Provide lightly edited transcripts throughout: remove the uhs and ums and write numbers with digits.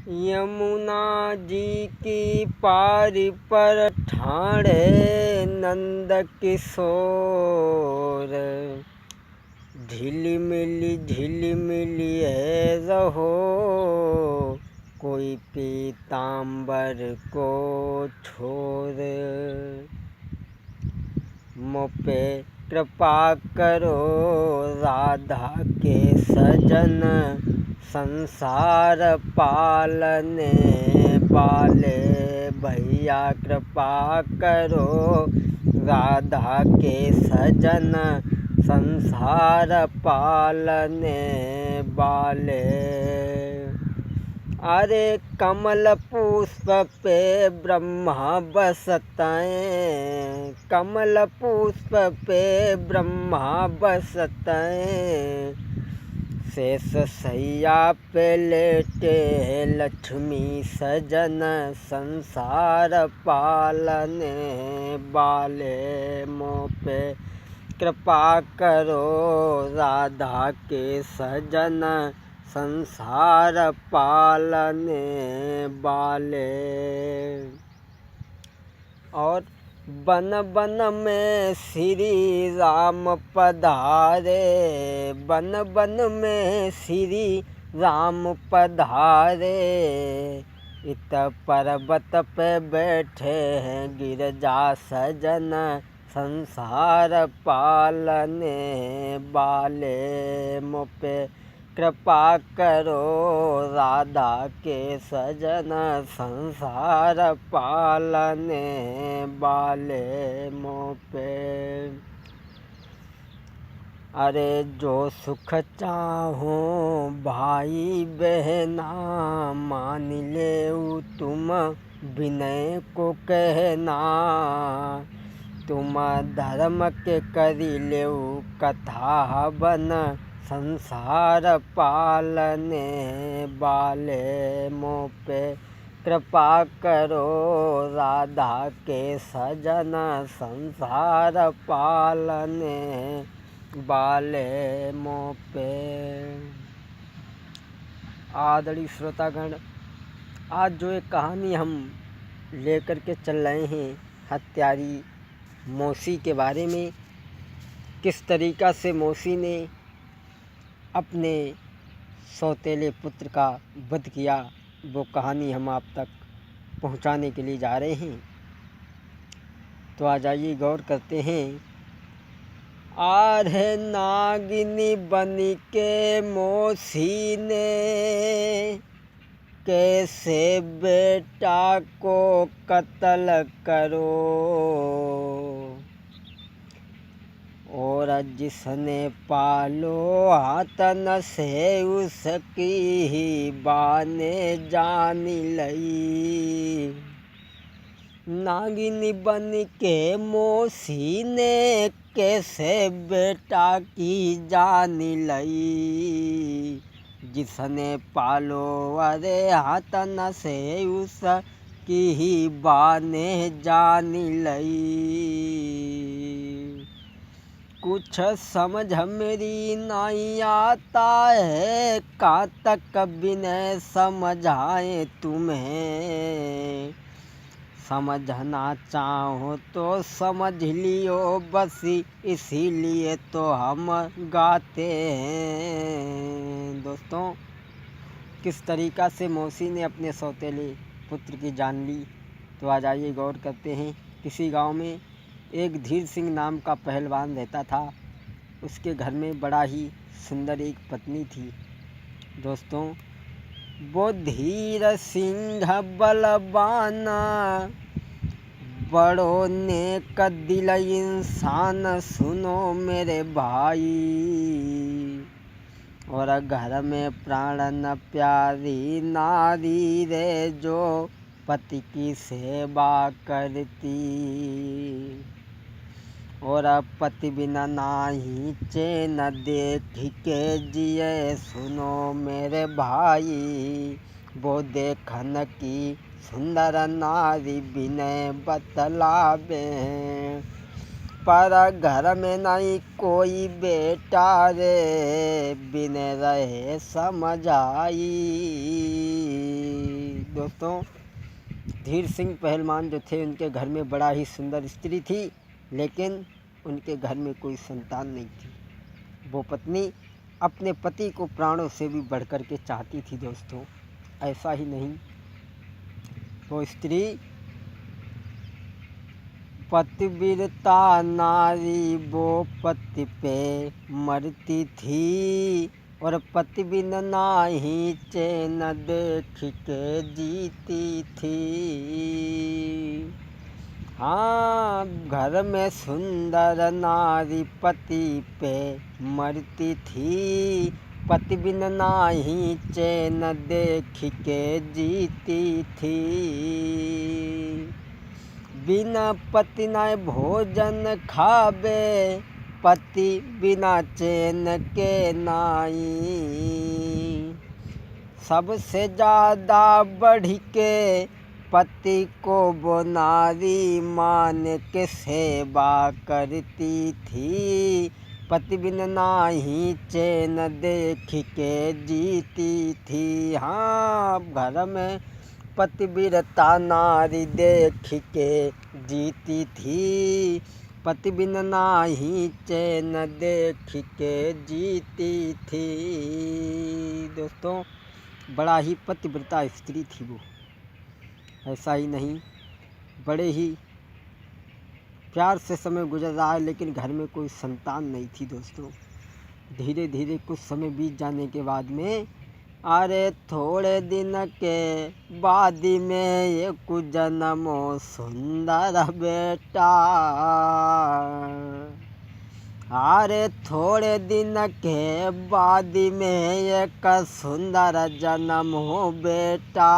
यमुना जी की पार पर ठाणे नंद किशोर, झिलिमिली है रहो, कोई पीताम्बर को छोर। मुझपे कृपा करो राधा के सजन, संसार पालने वाले भैया कृपा करो राधा के सजन, संसार पालने वाले। अरे कमल पुष्प पे ब्रह्मा बसतैं, कमल पुष्प पे ब्रह्मा बसतैं, शेष सैया पे लेटे लक्ष्मी सजन, संसार पालने वाले। मोह पे कृपा करो राधा के सजन, संसार पालने वाले। और बन बन में श्री राम पधारे, बन बन में श्री राम पधारे, इत पर्वत पे बैठे हैं गिरजा सजन, संसार पालने वाले। मुझ पे कृपा करो राधा के सजन, संसार पालने वाले। मुझ पे अरे जो सुख चाहो भाई बहना, मान ले तुम विनय को कहना, तुम धर्म के करी ले कथा बन, संसार पालने वाले। मुझ पे कृपा करो राधा के सजन, संसार पालने वाले। मुझ पे आदरणीय श्रोतागण, आज जो एक कहानी हम लेकर के चल रहे हैं हत्यारी मौसी के बारे में, किस तरीक़ा से मौसी ने अपने सौतेले पुत्र का वध किया, वो कहानी हम आप तक पहुंचाने के लिए जा रहे हैं। तो आ जाइए गौर करते हैं। आरे नागिनी बनी के मौसी ने, कैसे बेटा को कत्ल करो, और जिसने पालो हाथन से उसकी ही बाने जान लई। नागिनी बन के मौसी ने कैसे बेटा की जान लई, जिसने पालो अरे हाथन से उसकी ही बाने जान लई। कुछ समझ मेरी नहीं आता है, कहाँ तक विनय समझाए तुम्हें, समझना चाहो तो समझ लियो बस, इसीलिए तो हम गाते हैं। दोस्तों, किस तरीक़ा से मौसी ने अपने सौतेले पुत्र की जान ली, तो आ जाइए गौर करते हैं। किसी गांव में एक धीर सिंह नाम का पहलवान रहता था। उसके घर में बड़ा ही सुंदर एक पत्नी थी। दोस्तों, वो धीर सिंह बलवाना, बड़ों नेक दिल इंसान, सुनो मेरे भाई, और घर में प्राण न प्यारी नारी रे, जो पति की सेवा करती, और पति बिना नाही चैन देख के जिए, सुनो मेरे भाई, वो देखन की सुंदर नारी विनय बतलावे, पर घर में नहीं कोई बेटा रे, बिन रहे समझाई। दोस्तों, धीर सिंह पहलवान जो थे उनके घर में बड़ा ही सुंदर स्त्री थी, लेकिन उनके घर में कोई संतान नहीं थी। वो पत्नी अपने पति को प्राणों से भी बढ़ कर के चाहती थी दोस्तों। ऐसा ही नहीं, वो स्त्री पतिव्रता नारी वो पति पे मरती थी, और पति बिन नाही चैन देख के जीती थी। हाँ, घर में सुंदर नारी पति पे मरती थी, पति बिन नाही चैन देख के जीती थी। बिना पति न भोजन खावे, पति बिना चैन के नाई। सबसे ज़्यादा बढ़ के पति को वो नारी मान के सेवा करती थी, पति बिन नाही चैन देख के जीती थी। हाँ, घर में पतिव्रता नारी देख के जीती थी, पति बिन नाही चैन देख के जीती थी। दोस्तों, बड़ा ही पतिव्रता स्त्री थी वो। ऐसा ही नहीं, बड़े ही प्यार से समय गुजर रहा है, लेकिन घर में कोई संतान नहीं थी दोस्तों। धीरे धीरे कुछ समय बीत जाने के बाद में, अरे थोड़े दिन के बाद में एक जन्मो सुंदर बेटा। अरे थोड़े दिन के बाद में एक सुंदर जन्म हो बेटा।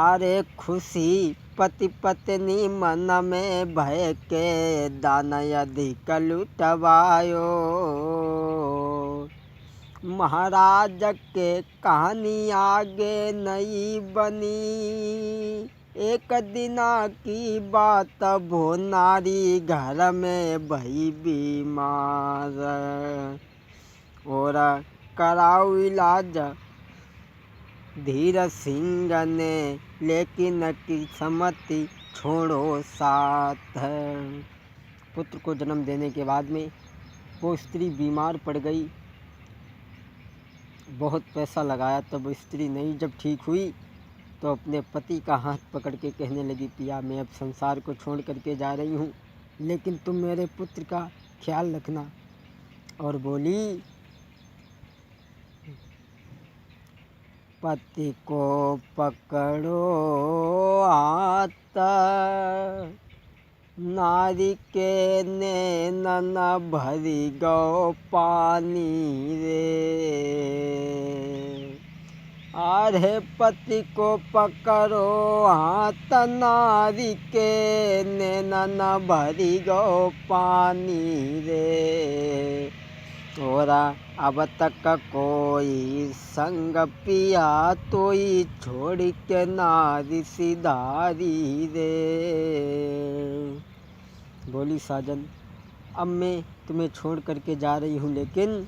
अरे खुशी पति पत्नी मन में भय के दान अधिक लुटवायो। महाराज के कहानी आगे नहीं बनी, एक दिना की बात वो नारी घर में भई बीमार, और कराऊ इलाज धीर सिंह ने, लेकिन किस्मत छोड़ो साथ। पुत्र को जन्म देने के बाद में वो स्त्री बीमार पड़ गई। बहुत पैसा लगाया तब वो स्त्री नहीं, जब ठीक हुई तो अपने पति का हाथ पकड़ के कहने लगी, पिया मैं अब संसार को छोड़ करके जा रही हूँ, लेकिन तुम मेरे पुत्र का ख्याल रखना। और बोली, पति को पकड़ो हाथ, नारी के नैनन भरी गो पानी रे। अरे पति को पकड़ो हाथ, नारी के नैनन भरी गो पानी रे। तोरा अब तक कोई संग पिया, तोई छोड़ के नारी सिधारी रे। बोली, साजन अब मैं तुम्हें छोड़ करके जा रही हूँ, लेकिन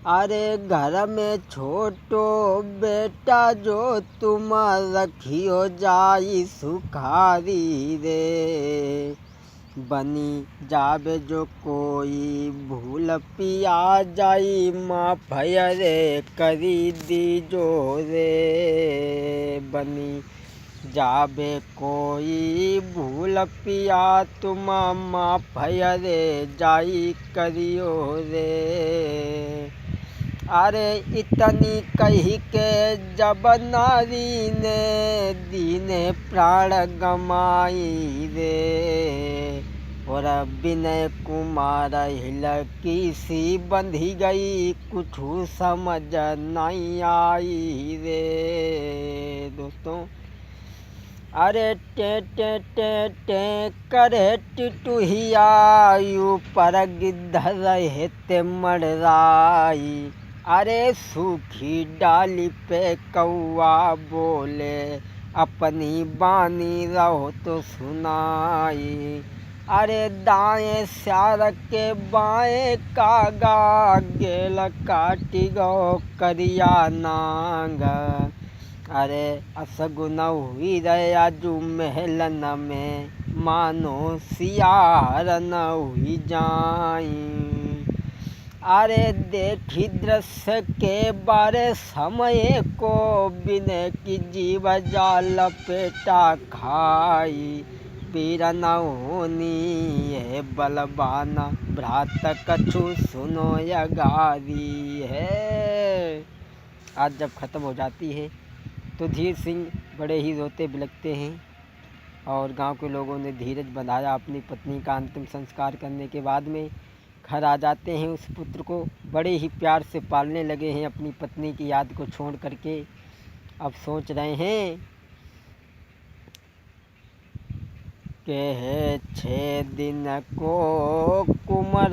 अरे घर में छोटो बेटा जो तुम रखियो जाई सुखारी रे। बनी जावे जो कोई भूल पिया जाई, माँ भयरे करी दीजो रे। बनी जावे कोई भूल पिया, तुम माँ भयरे जाई करियो रे। अरे इतनी कही के जब नारी ने दीने प्राण गमाई रे। और विनय कुमार हिलकी सी बंधी गई, कुछ समझ नहीं आई रे। दोस्तों, अरे टे टे टे टे करे टिटुहिया, ऊपर गिद्ध रहे ते मड़राई। अरे सूखी डाली पे कौआ बोले, अपनी बानी रहो तो सुनाई। अरे दाएं स्यार के बाएं कागा, गेल काटी गो करिया नांग। अरे असगुन हुई रे आजू महलन में, मानो सियार न हुई जाई। अरे देखी दृश्य के बारे समय को, बिने की जीव जाल पेटा खाई। पीर न होनी है बलवाना, भ्रात कछु सुनो या गारी है। आज जब ख़त्म हो जाती है तो धीर सिंह बड़े ही रोते बिलखते हैं और गांव के लोगों ने धीरज बंधाया। अपनी पत्नी का अंतिम संस्कार करने के बाद में घर आ जाते हैं। उस पुत्र को बड़े ही प्यार से पालने लगे हैं अपनी पत्नी की याद को छोड़ करके। अब सोच रहे हैं कि 6 दिन को कुमर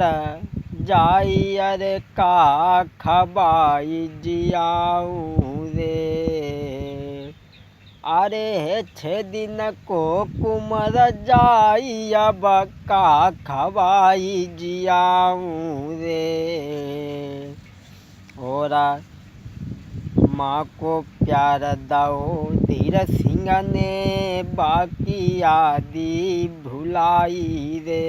जाई, अरे का खबाई जियाऊँ रे। अरे 6 दिन को कुमर जाई, अब का खबाई जियाऊँ रे। और माँ को प्यार दो धीर सिंह ने, बाकी आदि भुलाई रे।